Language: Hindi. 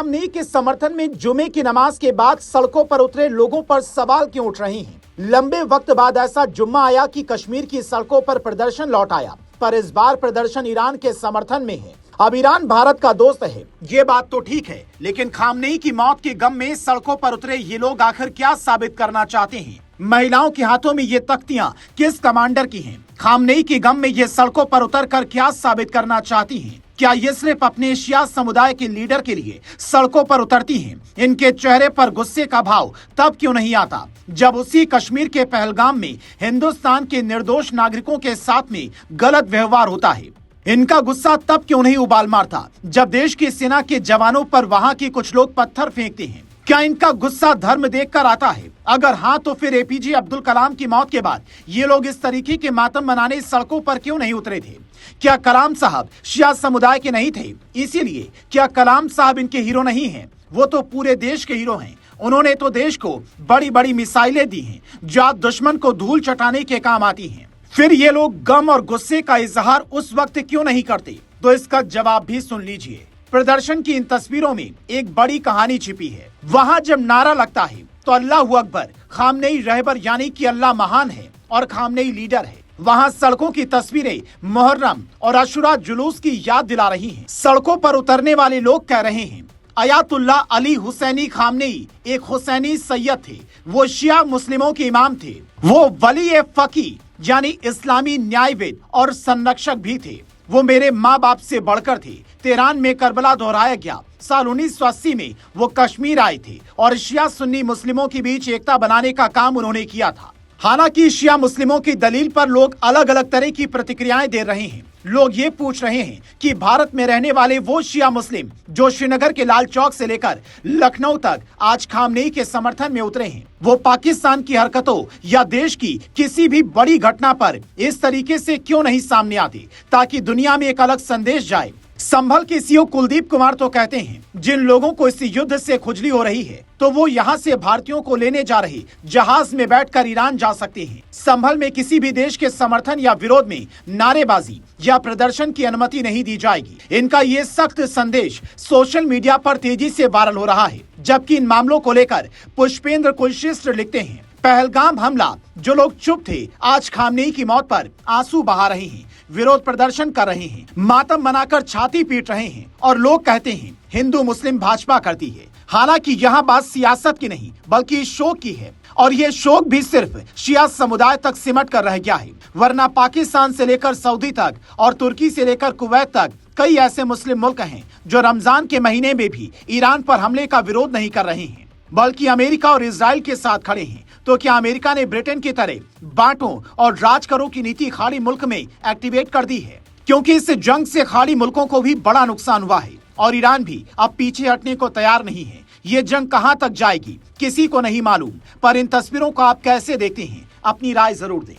खामनेई के समर्थन में जुमे की नमाज के बाद सड़कों पर उतरे लोगों पर सवाल क्यों उठ रहे हैं। लंबे वक्त बाद ऐसा जुम्मा आया कि कश्मीर की सड़कों पर प्रदर्शन लौट आया, पर इस बार प्रदर्शन ईरान के समर्थन में है। अब ईरान भारत का दोस्त है, ये बात तो ठीक है, लेकिन खामनेई की मौत के गम में सड़कों पर उतरे ये लोग आखिर क्या साबित करना चाहते हैं। महिलाओं के हाथों में ये तख्तियां किस कमांडर की हैं? खामनेई के गम में ये सड़कों पर उतरकर क्या साबित करना चाहती हैं? क्या ये सिर्फ अपने शिया समुदाय के लीडर के लिए सड़कों पर उतरती हैं? इनके चेहरे पर गुस्से का भाव तब क्यों नहीं आता जब उसी कश्मीर के पहलगाम में हिंदुस्तान के निर्दोष नागरिकों के साथ में गलत व्यवहार होता है? इनका गुस्सा तब क्यों नहीं उबाल मारता जब देश की सेना के जवानों पर वहां के कुछ लोग पत्थर फेंकते हैं? क्या इनका गुस्सा धर्म देखकर आता है? अगर हाँ, तो फिर एपीजे अब्दुल कलाम की मौत के बाद ये लोग इस तरीके के मातम मनाने सड़कों पर क्यों नहीं उतरे थे? क्या कलाम साहब शिया समुदाय के नहीं थे, इसीलिए? क्या कलाम साहब इनके हीरो नहीं हैं? वो तो पूरे देश के हीरो हैं। उन्होंने तो देश को बड़ी बड़ी मिसाइलें दी हैं जो दुश्मन को धूल चटाने के काम आती हैं। फिर ये लोग गम और गुस्से का इजहार उस वक्त क्यों नहीं करते? तो इसका जवाब भी सुन लीजिए। प्रदर्शन की इन तस्वीरों में एक बड़ी कहानी छिपी है। वहाँ जब नारा लगता है तो अल्लाहू अकबर, खामनेई रहबर यानी कि अल्लाह महान है और खामनेई लीडर है। वहाँ सड़कों की तस्वीरें मुहर्रम और अशुरा जुलूस की याद दिला रही हैं। सड़कों पर उतरने वाले लोग कह रहे हैं अयातुल्लाह अली हुसैनी खामनेई एक हुसैनी सैयद थे, वो शिया मुस्लिमों के इमाम थे, वो वली ए फकी यानी इस्लामी न्यायविद और संरक्षक भी थे। वो मेरे माँ बाप से बढ़कर थे। तेहरान में करबला दोहराया गया। साल 1980 में वो कश्मीर आए थे और शिया सुन्नी मुस्लिमों के बीच एकता बनाने का काम उन्होंने किया था। हालांकि शिया मुस्लिमों की दलील पर लोग अलग अलग तरह की प्रतिक्रियाएं दे रहे हैं। लोग ये पूछ रहे हैं कि भारत में रहने वाले वो शिया मुस्लिम जो श्रीनगर के लाल चौक से लेकर लखनऊ तक आज खामनेई के समर्थन में उतरे हैं, वो पाकिस्तान की हरकतों या देश की किसी भी बड़ी घटना पर इस तरीके से क्यों नहीं सामने आते ताकि दुनिया में एक अलग संदेश जाए। संभल के सीओ कुलदीप कुमार तो कहते हैं जिन लोगों को इस युद्ध से खुजली हो रही है तो वो यहाँ से भारतीयों को लेने जा रहे जहाज में बैठकर ईरान जा सकते हैं। संभल में किसी भी देश के समर्थन या विरोध में नारेबाजी या प्रदर्शन की अनुमति नहीं दी जाएगी। इनका ये सख्त संदेश सोशल मीडिया पर तेजी से वायरल हो रहा है, जबकि इन मामलों को लेकर पुष्पेंद्र कुलश्रेष्ठ लिखते हैं पहलगाम हमला, जो लोग चुप थे आज खामनेई की मौत पर आंसू बहा रहे हैं, विरोध प्रदर्शन कर रहे हैं, मातम मनाकर छाती पीट रहे हैं और लोग कहते हैं हिंदू मुस्लिम भाजपा करती है। हालांकि यहाँ बात सियासत की नहीं बल्कि शोक की है, और ये शोक भी सिर्फ शिया समुदाय तक सिमट कर रह गया है, वरना पाकिस्तान से लेकर सऊदी तक और तुर्की से लेकर कुवैत तक कई ऐसे मुस्लिम मुल्क हैं जो रमजान के महीने में भी ईरान पर हमले का विरोध नहीं कर रहे हैं बल्कि अमेरिका और इजराइल के साथ खड़े हैं। तो क्या अमेरिका ने ब्रिटेन की तरह बांटो और राज करो की नीति खाड़ी मुल्क में एक्टिवेट कर दी है? क्योंकि इस जंग से खाड़ी मुल्कों को भी बड़ा नुकसान हुआ है और ईरान भी अब पीछे हटने को तैयार नहीं है। ये जंग कहां तक जाएगी किसी को नहीं मालूम, पर इन तस्वीरों को आप कैसे देखते हैं? अपनी राय जरूर दें।